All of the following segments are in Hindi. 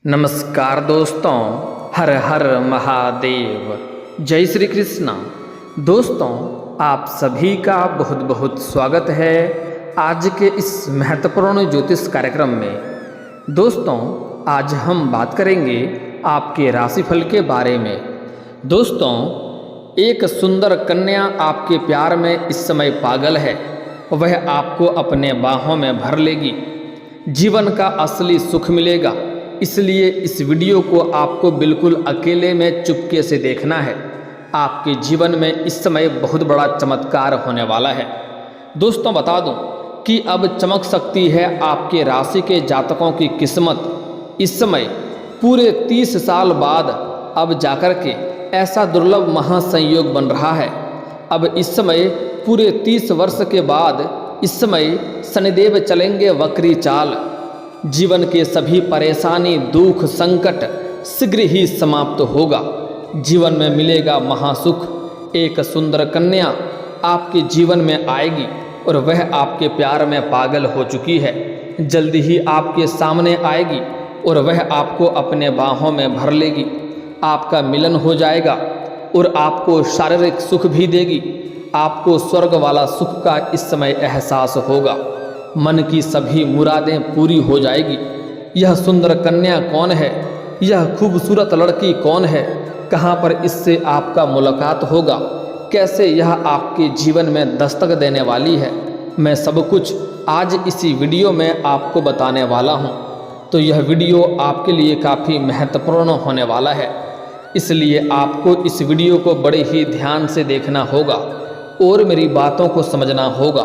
नमस्कार दोस्तों, हर हर महादेव, जय श्री कृष्णा। दोस्तों, आप सभी का बहुत बहुत स्वागत है आज के इस महत्वपूर्ण ज्योतिष कार्यक्रम में। दोस्तों, आज हम बात करेंगे आपके राशिफल के बारे में। दोस्तों, एक सुंदर कन्या आपके प्यार में इस समय पागल है। वह आपको अपने बाहों में भर लेगी। जीवन का असली सुख मिलेगा, इसलिए इस वीडियो को आपको बिल्कुल अकेले में चुपके से देखना है। आपके जीवन में इस समय बहुत बड़ा चमत्कार होने वाला है। दोस्तों, बता दूं कि अब चमक सकती है आपके राशि के जातकों की किस्मत। इस समय पूरे 30 साल बाद अब जाकर के ऐसा दुर्लभ महासंयोग बन रहा है। अब इस समय पूरे 30 वर्ष के बाद इस समय शनिदेव चलेंगे वक्री चाल। जीवन के सभी परेशानी, दुख, संकट शीघ्र ही समाप्त होगा। जीवन में मिलेगा महासुख। एक सुंदर कन्या आपके जीवन में आएगी और वह आपके प्यार में पागल हो चुकी है। जल्दी ही आपके सामने आएगी और वह आपको अपने बाहों में भर लेगी। आपका मिलन हो जाएगा और आपको शारीरिक सुख भी देगी। आपको स्वर्ग वाला सुख का इस समय एहसास होगा। मन की सभी मुरादें पूरी हो जाएगी। यह सुंदर कन्या कौन है? यह खूबसूरत लड़की कौन है? कहाँ पर इससे आपका मुलाकात होगा? कैसे यह आपके जीवन में दस्तक देने वाली है? मैं सब कुछ आज इसी वीडियो में आपको बताने वाला हूँ। तो यह वीडियो आपके लिए काफ़ी महत्वपूर्ण होने वाला है, इसलिए आपको इस वीडियो को बड़े ही ध्यान से देखना होगा और मेरी बातों को समझना होगा,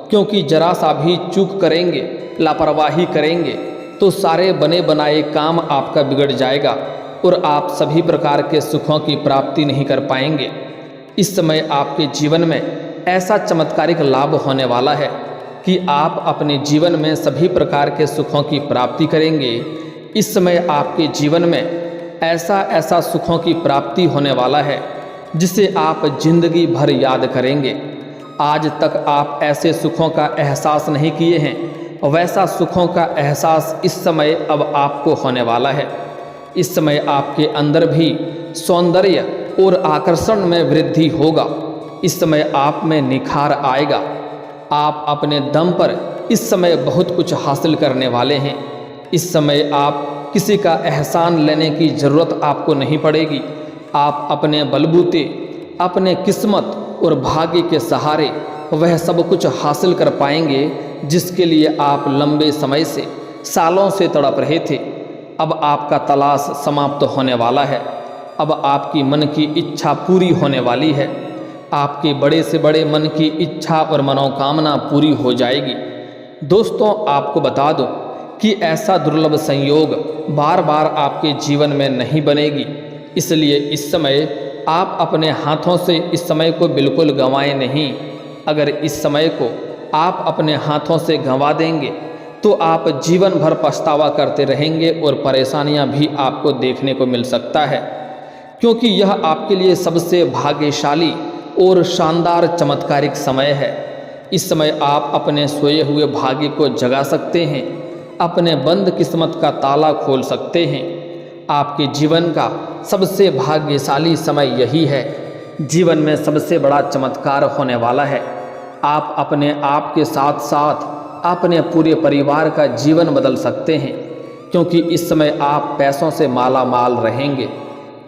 क्योंकि जरा सा भी चूक करेंगे, लापरवाही करेंगे तो सारे बने बनाए काम आपका बिगड़ जाएगा और आप सभी प्रकार के सुखों की प्राप्ति नहीं कर पाएंगे। इस समय आपके जीवन में ऐसा चमत्कारिक लाभ होने वाला है कि आप अपने जीवन में सभी प्रकार के सुखों की प्राप्ति करेंगे। इस समय आपके जीवन में ऐसा सुखों की प्राप्ति होने वाला है जिसे आप जिंदगी भर याद करेंगे। आज तक आप ऐसे सुखों का एहसास नहीं किए हैं, वैसा सुखों का एहसास इस समय अब आपको होने वाला है। इस समय आपके अंदर भी सौंदर्य और आकर्षण में वृद्धि होगा। इस समय आप में निखार आएगा। आप अपने दम पर इस समय बहुत कुछ हासिल करने वाले हैं। इस समय आप किसी का एहसान लेने की ज़रूरत आपको नहीं पड़ेगी। आप अपने बलबूते, अपने किस्मत और भाग्य के सहारे वह सब कुछ हासिल कर पाएंगे जिसके लिए आप लंबे समय से, सालों से तड़प रहे थे। अब आपका तलाश समाप्त होने वाला है। अब आपकी मन की इच्छा पूरी होने वाली है। आपके बड़े से बड़े मन की इच्छा और मनोकामना पूरी हो जाएगी। दोस्तों, आपको बता दूं कि ऐसा दुर्लभ संयोग बार बार आपके जीवन में नहीं बनेगी, इसलिए इस समय आप अपने हाथों से इस समय को बिल्कुल गंवाएं नहीं। अगर इस समय को आप अपने हाथों से गंवा देंगे तो आप जीवन भर पछतावा करते रहेंगे और परेशानियां भी आपको देखने को मिल सकता है, क्योंकि यह आपके लिए सबसे भाग्यशाली और शानदार चमत्कारिक समय है। इस समय आप अपने सोए हुए भाग्य को जगा सकते हैं, अपने बंद किस्मत का ताला खोल सकते हैं। आपके जीवन का सबसे भाग्यशाली समय यही है। जीवन में सबसे बड़ा चमत्कार होने वाला है। आप अपने आप के साथ साथ अपने पूरे परिवार का जीवन बदल सकते हैं, क्योंकि इस समय आप पैसों से माला माल रहेंगे।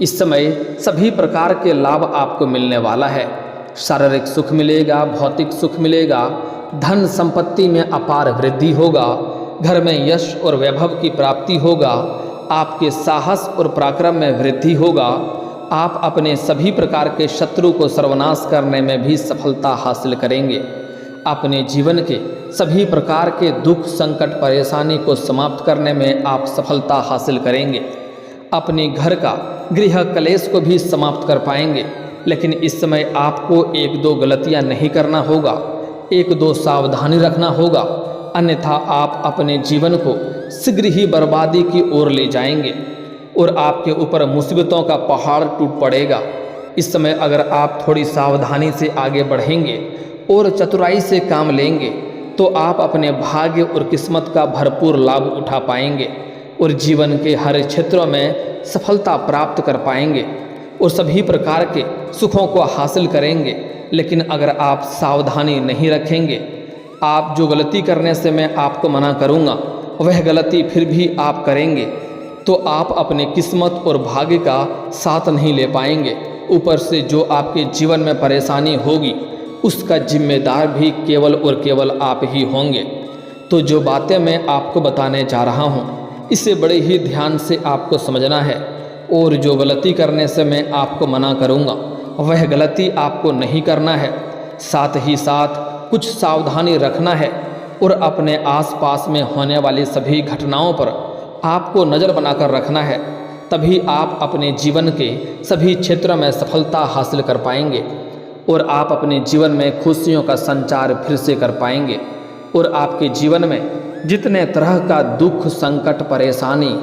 इस समय सभी प्रकार के लाभ आपको मिलने वाला है। शारीरिक सुख मिलेगा, भौतिक सुख मिलेगा, धन संपत्ति में अपार वृद्धि होगा, घर में यश और वैभव की प्राप्ति होगा, आपके साहस और पराक्रम में वृद्धि होगा। आप अपने सभी प्रकार के शत्रु को सर्वनाश करने में भी सफलता हासिल करेंगे। अपने जीवन के सभी प्रकार के दुख, संकट, परेशानी को समाप्त करने में आप सफलता हासिल करेंगे। अपने घर का गृह कलेश को भी समाप्त कर पाएंगे। लेकिन इस समय आपको 1-2 गलतियां नहीं करना होगा, 1-2 सावधानी रखना होगा, अन्यथा आप अपने जीवन को शीघ्र ही बर्बादी की ओर ले जाएंगे और आपके ऊपर मुसीबतों का पहाड़ टूट पड़ेगा। इस समय अगर आप थोड़ी सावधानी से आगे बढ़ेंगे और चतुराई से काम लेंगे तो आप अपने भाग्य और किस्मत का भरपूर लाभ उठा पाएंगे। और जीवन के हर क्षेत्रों में सफलता प्राप्त कर पाएंगे और सभी प्रकार के सुखों को हासिल करेंगे। लेकिन अगर आप सावधानी नहीं रखेंगे, आप जो गलती करने से मैं आपको मना करूँगा वह गलती फिर भी आप करेंगे, तो आप अपने किस्मत और भाग्य का साथ नहीं ले पाएंगे। ऊपर से जो आपके जीवन में परेशानी होगी उसका जिम्मेदार भी केवल और केवल आप ही होंगे। तो जो बातें मैं आपको बताने जा रहा हूँ इसे बड़े ही ध्यान से आपको समझना है, और जो गलती करने से मैं आपको मना करूँगा वह गलती आपको नहीं करना है। साथ ही साथ कुछ सावधानी रखना है और अपने आसपास में होने वाली सभी घटनाओं पर आपको नज़र बनाकर रखना है। तभी आप अपने जीवन के सभी क्षेत्रों में सफलता हासिल कर पाएंगे और आप अपने जीवन में खुशियों का संचार फिर से कर पाएंगे। और आपके जीवन में जितने तरह का दुख, संकट, परेशानी,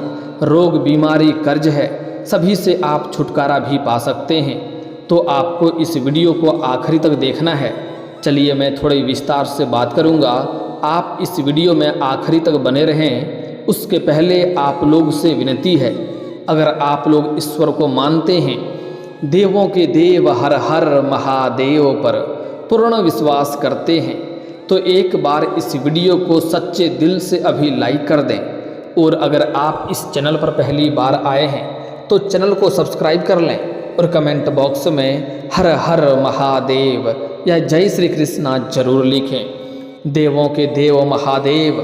रोग, बीमारी, कर्ज है, सभी से आप छुटकारा भी पा सकते हैं। तो आपको इस वीडियो को आखिरी तक देखना है। चलिए मैं थोड़ी विस्तार से बात करूंगा, आप इस वीडियो में आखिरी तक बने रहें। उसके पहले आप लोग से विनती है, अगर आप लोग ईश्वर को मानते हैं, देवों के देव हर हर महादेव पर पूर्ण विश्वास करते हैं, तो एक बार इस वीडियो को सच्चे दिल से अभी लाइक कर दें। और अगर आप इस चैनल पर पहली बार आए हैं तो चैनल को सब्सक्राइब कर लें और कमेंट बॉक्स में हर हर महादेव या जय श्री कृष्णा जरूर लिखें। देवों के देव महादेव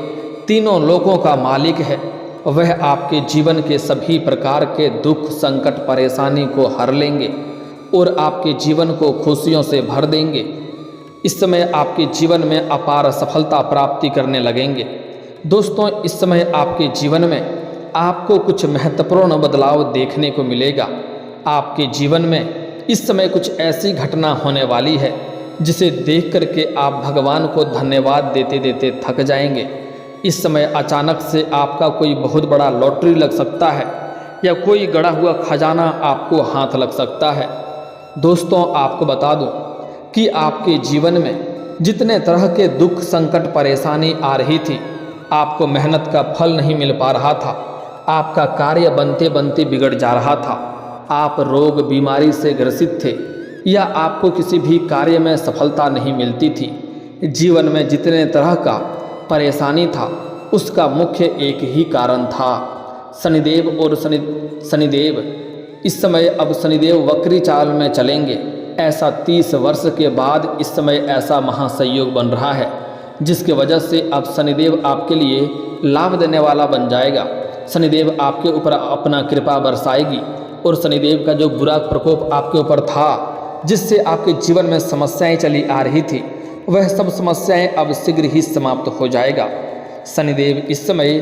तीनों लोकों का मालिक है। वह आपके जीवन के सभी प्रकार के दुख, संकट, परेशानी को हर लेंगे और आपके जीवन को खुशियों से भर देंगे। इस समय आपके जीवन में अपार सफलता प्राप्ति करने लगेंगे। दोस्तों, इस समय आपके जीवन में आपको कुछ महत्वपूर्ण बदलाव देखने को मिलेगा। आपके जीवन में इस समय कुछ ऐसी घटना होने वाली है जिसे देख करके आप भगवान को धन्यवाद देते देते थक जाएंगे। इस समय अचानक से आपका कोई बहुत बड़ा लॉटरी लग सकता है या कोई गड़ा हुआ खजाना आपको हाथ लग सकता है। दोस्तों, आपको बता दूं कि आपके जीवन में जितने तरह के दुख, संकट, परेशानी आ रही थी, आपको मेहनत का फल नहीं मिल पा रहा था, आपका कार्य बनते बनते बिगड़ जा रहा था, आप रोग, बीमारी से ग्रसित थे या आपको किसी भी कार्य में सफलता नहीं मिलती थी, जीवन में जितने तरह का परेशानी था उसका मुख्य एक ही कारण था शनिदेव। और शनिदेव इस समय अब शनिदेव वक्री चाल में चलेंगे। ऐसा 30 वर्ष के बाद इस समय ऐसा महासंयोग बन रहा है जिसकी वजह से अब शनिदेव आपके लिए लाभ देने वाला बन जाएगा। शनिदेव आपके ऊपर अपना कृपा बरसाएगी और शनिदेव का जो बुरा प्रकोप आपके ऊपर था, जिससे आपके जीवन में समस्याएं चली आ रही थी, वह सब समस्याएं अब शीघ्र ही समाप्त हो जाएगा। शनिदेव इस समय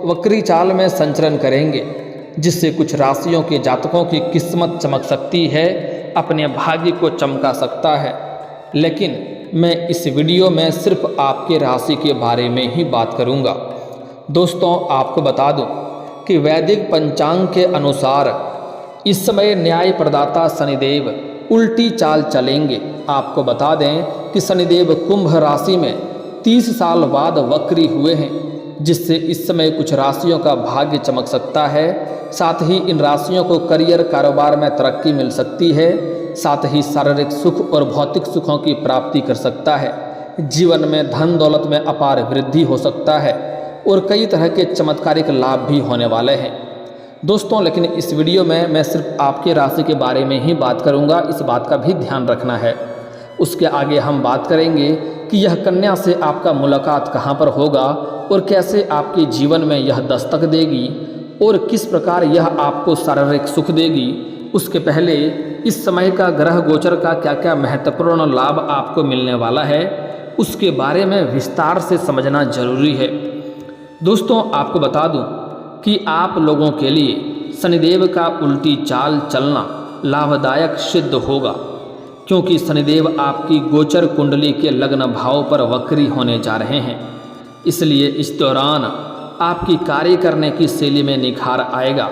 वक्री चाल में संचरण करेंगे, जिससे कुछ राशियों के जातकों की किस्मत चमक सकती है, अपने भाग्य को चमका सकता है। लेकिन मैं इस वीडियो में सिर्फ आपके राशि के बारे में ही बात करूंगा। दोस्तों, आपको बता दूं कि वैदिक पंचांग के अनुसार इस समय न्याय प्रदाता शनिदेव उल्टी चाल चलेंगे। आपको बता दें कि शनिदेव कुंभ राशि में 30 साल बाद वक्री हुए हैं, जिससे इस समय कुछ राशियों का भाग्य चमक सकता है। साथ ही इन राशियों को करियर, कारोबार में तरक्की मिल सकती है। साथ ही शारीरिक सुख और भौतिक सुखों की प्राप्ति कर सकता है। जीवन में धन दौलत में अपार वृद्धि हो सकता है और कई तरह के चमत्कारिक लाभ भी होने वाले हैं। दोस्तों, लेकिन इस वीडियो में मैं सिर्फ आपके राशि के बारे में ही बात करूंगा, इस बात का भी ध्यान रखना है। उसके आगे हम बात करेंगे कि यह कन्या से आपका मुलाकात कहां पर होगा और कैसे आपके जीवन में यह दस्तक देगी और किस प्रकार यह आपको शारीरिक सुख देगी। उसके पहले इस समय का ग्रह गोचर का क्या क्या महत्वपूर्ण लाभ आपको मिलने वाला है, उसके बारे में विस्तार से समझना जरूरी है। दोस्तों, आपको बता दूं कि आप लोगों के लिए शनिदेव का उल्टी चाल चलना लाभदायक सिद्ध होगा, क्योंकि शनिदेव आपकी गोचर कुंडली के लग्न भाव पर वक्री होने जा रहे हैं। इसलिए इस दौरान आपकी कार्य करने की शैली में निखार आएगा।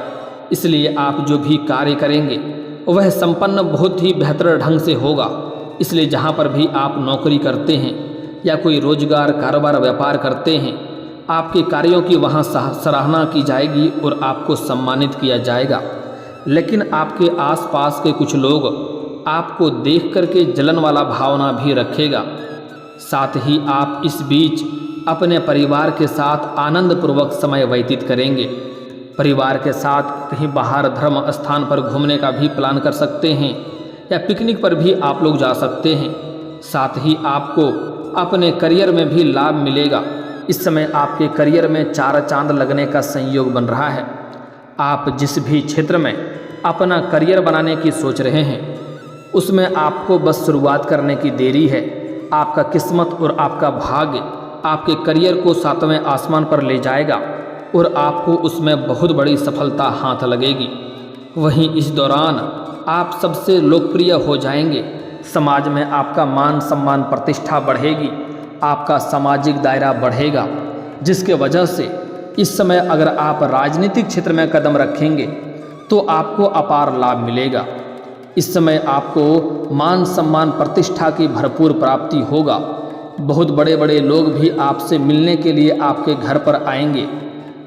इसलिए आप जो भी कार्य करेंगे वह संपन्न बहुत ही बेहतर ढंग से होगा। इसलिए जहाँ पर भी आप नौकरी करते हैं या कोई रोजगार, कारोबार, व्यापार करते हैं, आपके कार्यों की वहाँ सराहना की जाएगी और आपको सम्मानित किया जाएगा। लेकिन आपके आसपास के कुछ लोग आपको देख करके जलन वाला भावना भी रखेगा। साथ ही आप इस बीच अपने परिवार के साथ आनंदपूर्वक समय व्यतीत करेंगे। परिवार के साथ कहीं बाहर धर्म स्थान पर घूमने का भी प्लान कर सकते हैं या पिकनिक पर भी आप लोग जा सकते हैं। साथ ही आपको अपने करियर में भी लाभ मिलेगा। इस समय आपके करियर में 4 चांद लगने का संयोग बन रहा है। आप जिस भी क्षेत्र में अपना करियर बनाने की सोच रहे हैं उसमें आपको बस शुरुआत करने की देरी है। आपका किस्मत और आपका भाग्य आपके करियर को 7वें आसमान पर ले जाएगा और आपको उसमें बहुत बड़ी सफलता हाथ लगेगी। वहीं इस दौरान आप सबसे लोकप्रिय हो जाएंगे। समाज में आपका मान सम्मान प्रतिष्ठा बढ़ेगी। आपका सामाजिक दायरा बढ़ेगा, जिसके वजह से इस समय अगर आप राजनीतिक क्षेत्र में कदम रखेंगे तो आपको अपार लाभ मिलेगा। इस समय आपको मान सम्मान प्रतिष्ठा की भरपूर प्राप्ति होगा। बहुत बड़े बड़े लोग भी आपसे मिलने के लिए आपके घर पर आएंगे।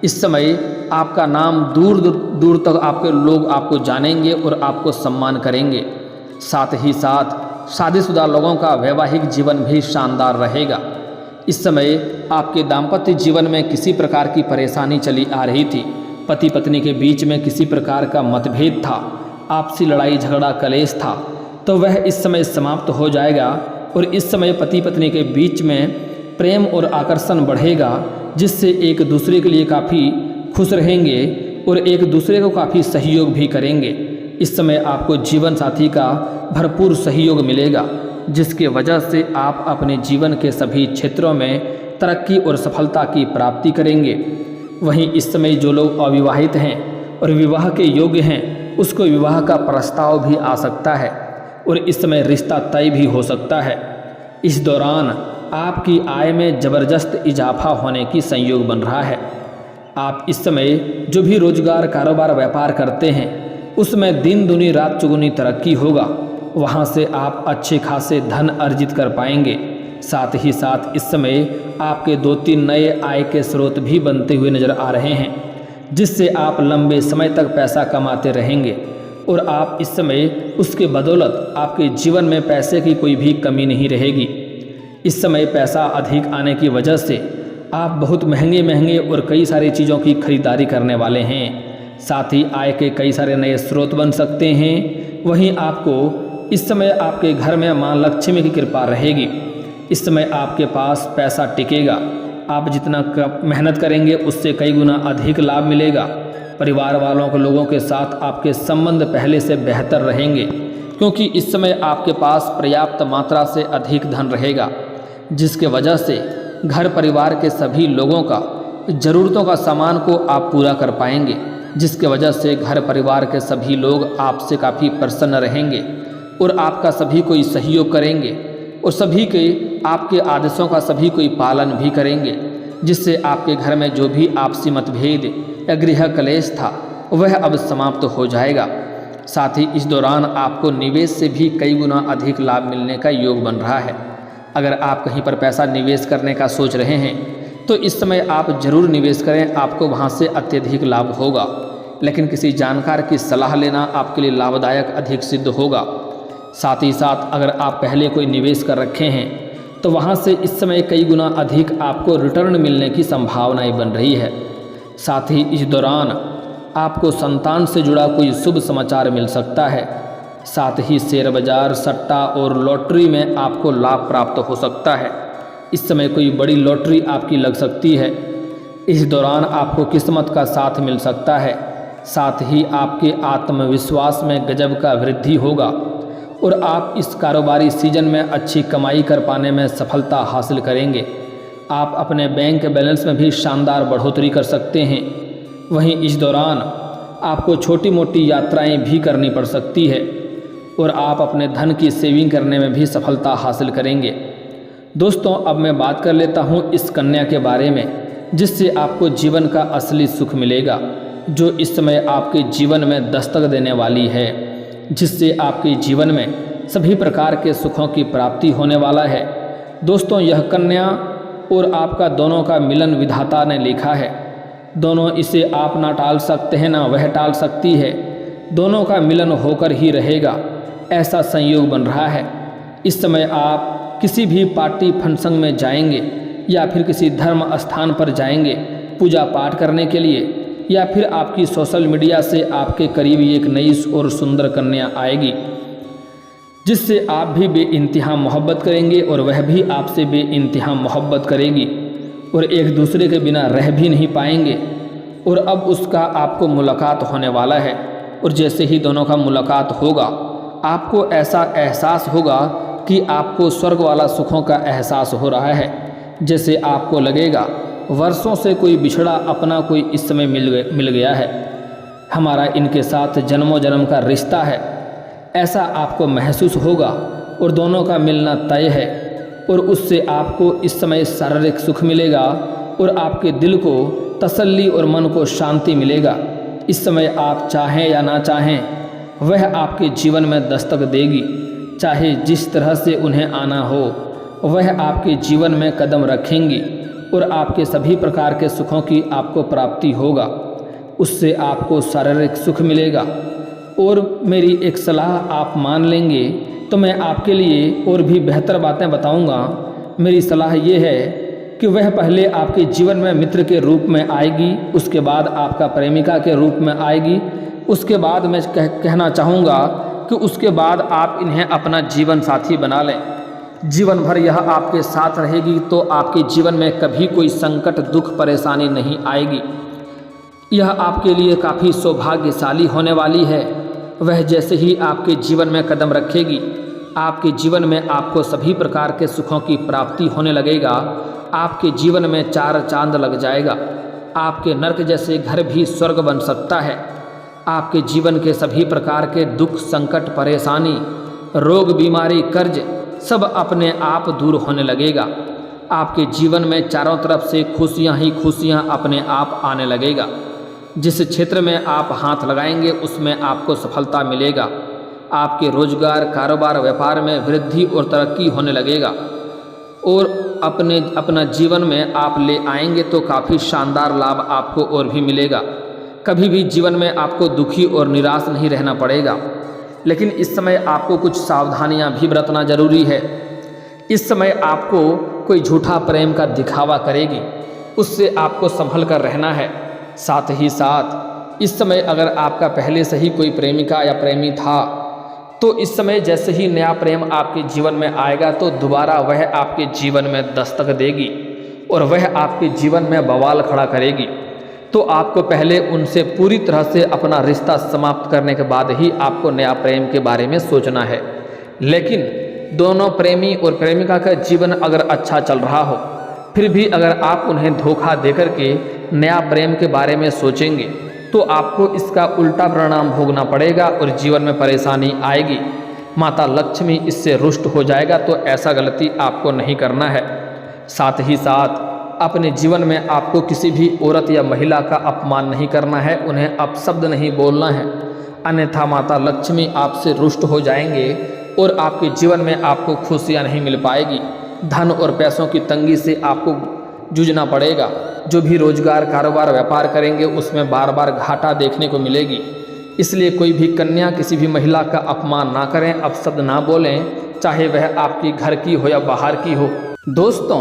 इस समय आपका नाम दूर दूर तक आपके लोग आपको जानेंगे और आपको सम्मान करेंगे। साथ ही साथ शादीशुदा लोगों का वैवाहिक जीवन भी शानदार रहेगा। इस समय आपके दाम्पत्य जीवन में किसी प्रकार की परेशानी चली आ रही थी। पति पत्नी के बीच में किसी प्रकार का मतभेद था, आपसी लड़ाई झगड़ा कलेश था, तो वह इस समय समाप्त हो जाएगा और इस समय पति पत्नी के बीच में प्रेम और आकर्षण बढ़ेगा, जिससे एक दूसरे के लिए काफ़ी खुश रहेंगे और एक दूसरे को काफ़ी सहयोग भी करेंगे। इस समय आपको जीवन साथी का भरपूर सहयोग मिलेगा, जिसके वजह से आप अपने जीवन के सभी क्षेत्रों में तरक्की और सफलता की प्राप्ति करेंगे। वहीं इस समय जो लोग अविवाहित हैं और विवाह के योग्य हैं उसको विवाह का प्रस्ताव भी आ सकता है और इस समय रिश्ता तय भी हो सकता है। इस दौरान आपकी आय में ज़बरदस्त इजाफा होने की संयोग बन रहा है। आप इस समय जो भी रोजगार कारोबार व्यापार करते हैं उसमें दिन दुनी रात चुगुनी तरक्की होगा। वहाँ से आप अच्छे खासे धन अर्जित कर पाएंगे। साथ ही साथ इस समय आपके 2-3 नए आय के स्रोत भी बनते हुए नजर आ रहे हैं, जिससे आप लंबे समय तक पैसा कमाते रहेंगे और आप इस समय उसके बदौलत आपके जीवन में पैसे की कोई भी कमी नहीं रहेगी। इस समय पैसा अधिक आने की वजह से आप बहुत महंगे महंगे और कई सारी चीज़ों की खरीदारी करने वाले हैं। साथ ही आय के कई सारे नए स्रोत बन सकते हैं। वहीं आपको इस समय आपके घर में मां लक्ष्मी की कृपा रहेगी। इस समय आपके पास पैसा टिकेगा। आप जितना मेहनत करेंगे उससे कई गुना अधिक लाभ मिलेगा। परिवार वालों के लोगों के साथ आपके संबंध पहले से बेहतर रहेंगे, क्योंकि इस समय आपके पास पर्याप्त मात्रा से अधिक धन रहेगा, जिसके वजह से घर परिवार के सभी लोगों का ज़रूरतों का सामान को आप पूरा कर पाएंगे, जिसके वजह से घर परिवार के सभी लोग आपसे काफ़ी प्रसन्न रहेंगे और आपका सभी कोई सहयोग करेंगे और सभी के आपके आदेशों का सभी कोई पालन भी करेंगे, जिससे आपके घर में जो भी आपसी मतभेद या गृह कलेश था वह अब समाप्त हो जाएगा। साथ ही इस दौरान आपको निवेश से भी कई गुना अधिक लाभ मिलने का योग बन रहा है। अगर आप कहीं पर पैसा निवेश करने का सोच रहे हैं तो इस समय आप जरूर निवेश करें, आपको वहां से अत्यधिक लाभ होगा। लेकिन किसी जानकार की सलाह लेना आपके लिए लाभदायक अधिक सिद्ध होगा। साथ ही साथ अगर आप पहले कोई निवेश कर रखे हैं तो वहां से इस समय कई गुना अधिक आपको रिटर्न मिलने की संभावनाएं बन रही है। साथ ही इस दौरान आपको संतान से जुड़ा कोई शुभ समाचार मिल सकता है। साथ ही शेयर बाजार, सट्टा और लॉटरी में आपको लाभ प्राप्त हो सकता है। इस समय कोई बड़ी लॉटरी आपकी लग सकती है। इस दौरान आपको किस्मत का साथ मिल सकता है। साथ ही आपके आत्मविश्वास में गजब का वृद्धि होगा और आप इस कारोबारी सीजन में अच्छी कमाई कर पाने में सफलता हासिल करेंगे। आप अपने बैंक बैलेंस में भी शानदार बढ़ोतरी कर सकते हैं। वहीं इस दौरान आपको छोटी मोटी यात्राएं भी करनी पड़ सकती है और आप अपने धन की सेविंग करने में भी सफलता हासिल करेंगे। दोस्तों, अब मैं बात कर लेता हूं इस कन्या के बारे में, जिससे आपको जीवन का असली सुख मिलेगा, जो इस समय आपके जीवन में दस्तक देने वाली है, जिससे आपके जीवन में सभी प्रकार के सुखों की प्राप्ति होने वाला है। दोस्तों, यह कन्या और आपका दोनों का मिलन विधाता ने लिखा है। दोनों इसे आप ना टाल सकते हैं ना वह टाल सकती है। दोनों का मिलन होकर ही रहेगा, ऐसा संयोग बन रहा है। इस समय आप किसी भी पार्टी फंक्शन में जाएंगे या फिर किसी धर्म स्थान पर जाएंगे पूजा पाठ करने के लिए, या फिर आपकी सोशल मीडिया से आपके करीब एक नई और सुंदर कन्या आएगी जिससे आप भी बेइंतहा मोहब्बत करेंगे और वह भी आपसे बेइंतहा मोहब्बत करेगी और एक दूसरे के बिना रह भी नहीं पाएंगे। और अब उसका आपको मुलाकात होने वाला है और जैसे ही दोनों का मुलाकात होगा आपको ऐसा एहसास होगा कि आपको स्वर्ग वाला सुखों का एहसास हो रहा है। जैसे आपको लगेगा वर्षों से कोई बिछड़ा अपना कोई इस समय मिल गया है, हमारा इनके साथ जन्मों जन्म का रिश्ता है, ऐसा आपको महसूस होगा और दोनों का मिलना तय है। और उससे आपको इस समय शारीरिक सुख मिलेगा और आपके दिल को तसल्ली और मन को शांति मिलेगा। इस समय आप चाहें या ना चाहें वह आपके जीवन में दस्तक देगी। चाहे जिस तरह से उन्हें आना हो वह आपके जीवन में कदम रखेंगी और आपके सभी प्रकार के सुखों की आपको प्राप्ति होगा। उससे आपको शारीरिक सुख मिलेगा। और मेरी एक सलाह आप मान लेंगे तो मैं आपके लिए और भी बेहतर बातें बताऊंगा। मेरी सलाह ये है कि वह पहले आपके जीवन में मित्र के रूप में आएगी, उसके बाद आपका प्रेमिका के रूप में आएगी, उसके बाद मैं कहना चाहूँगा कि उसके बाद आप इन्हें अपना जीवन साथी बना लें। जीवन भर यह आपके साथ रहेगी तो आपके जीवन में कभी कोई संकट दुख परेशानी नहीं आएगी। यह आपके लिए काफ़ी सौभाग्यशाली होने वाली है। वह जैसे ही आपके जीवन में कदम रखेगी आपके जीवन में आपको सभी प्रकार के सुखों की प्राप्ति होने लगेगा। आपके जीवन में चार चांद लग जाएगा। आपके नर्क जैसे घर भी स्वर्ग बन सकता है। आपके जीवन के सभी प्रकार के दुख संकट परेशानी रोग बीमारी कर्ज सब अपने आप दूर होने लगेगा। आपके जीवन में चारों तरफ से खुशियां ही खुशियां अपने आप आने लगेगा। जिस क्षेत्र में आप हाथ लगाएंगे उसमें आपको सफलता मिलेगा। आपके रोजगार कारोबार व्यापार में वृद्धि और तरक्की होने लगेगा और अपना जीवन में आप ले आएंगे तो काफ़ी शानदार लाभ आपको और भी मिलेगा। कभी भी जीवन में आपको दुखी और निराश नहीं रहना पड़ेगा। लेकिन इस समय आपको कुछ सावधानियां भी बरतना जरूरी है। इस समय आपको कोई झूठा प्रेम का दिखावा करेगी, उससे आपको संभल कर रहना है। साथ ही साथ इस समय अगर आपका पहले से ही कोई प्रेमिका या प्रेमी था तो इस समय जैसे ही नया प्रेम आपके जीवन में आएगा तो दोबारा वह आपके जीवन में दस्तक देगी और वह आपके जीवन में बवाल खड़ा करेगी। तो आपको पहले उनसे पूरी तरह से अपना रिश्ता समाप्त करने के बाद ही आपको नया प्रेम के बारे में सोचना है। लेकिन दोनों प्रेमी और प्रेमिका का जीवन अगर अच्छा चल रहा हो फिर भी अगर आप उन्हें धोखा देकर के नया प्रेम के बारे में सोचेंगे तो आपको इसका उल्टा परिणाम भोगना पड़ेगा और जीवन में परेशानी आएगी। माता लक्ष्मी इससे रुष्ट हो जाएगा। तो ऐसा गलती आपको नहीं करना है। साथ ही साथ अपने जीवन में आपको किसी भी औरत या महिला का अपमान नहीं करना है, उन्हें अपशब्द नहीं बोलना है, अन्यथा माता लक्ष्मी आपसे रुष्ट हो जाएंगे और आपके जीवन में आपको खुशियाँ नहीं मिल पाएगी। धन और पैसों की तंगी से आपको जूझना पड़ेगा। जो भी रोजगार कारोबार व्यापार करेंगे उसमें बार बार घाटा देखने को मिलेगी। इसलिए कोई भी कन्या किसी भी महिला का अपमान ना करें, अपशब्द ना बोलें, चाहे वह आपकी घर की हो या बाहर की हो। दोस्तों,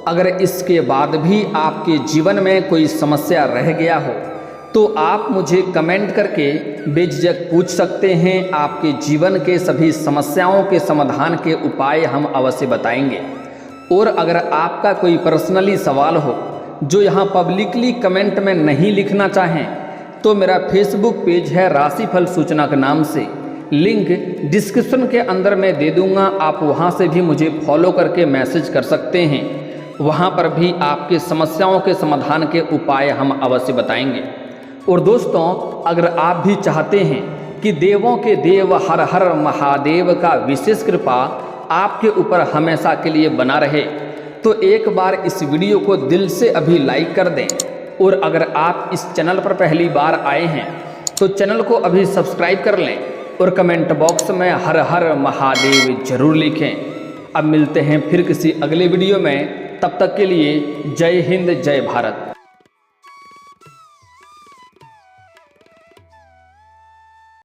अगर इसके बाद भी आपके जीवन में कोई समस्या रह गया हो तो आप मुझे कमेंट करके बेझिझक पूछ सकते हैं। आपके जीवन के सभी समस्याओं के समाधान के उपाय हम अवश्य बताएंगे। और अगर आपका कोई पर्सनली सवाल हो जो यहाँ पब्लिकली कमेंट में नहीं लिखना चाहें तो मेरा फेसबुक पेज है राशिफल सूचना के नाम से, लिंक डिस्क्रिप्शन के अंदर मैं दे दूँगा। आप वहाँ से भी मुझे फॉलो करके मैसेज कर सकते हैं। वहाँ पर भी आपके समस्याओं के समाधान के उपाय हम अवश्य बताएंगे। और दोस्तों, अगर आप भी चाहते हैं कि देवों के देव हर हर महादेव का विशेष कृपा आपके ऊपर हमेशा के लिए बना रहे तो एक बार इस वीडियो को दिल से अभी लाइक कर दें। और अगर आप इस चैनल पर पहली बार आए हैं तो चैनल को अभी सब्सक्राइब कर लें और कमेंट बॉक्स में हर हर महादेव जरूर लिखें। अब मिलते हैं फिर किसी अगले वीडियो में। तब तक के लिए जय हिंद जय भारत।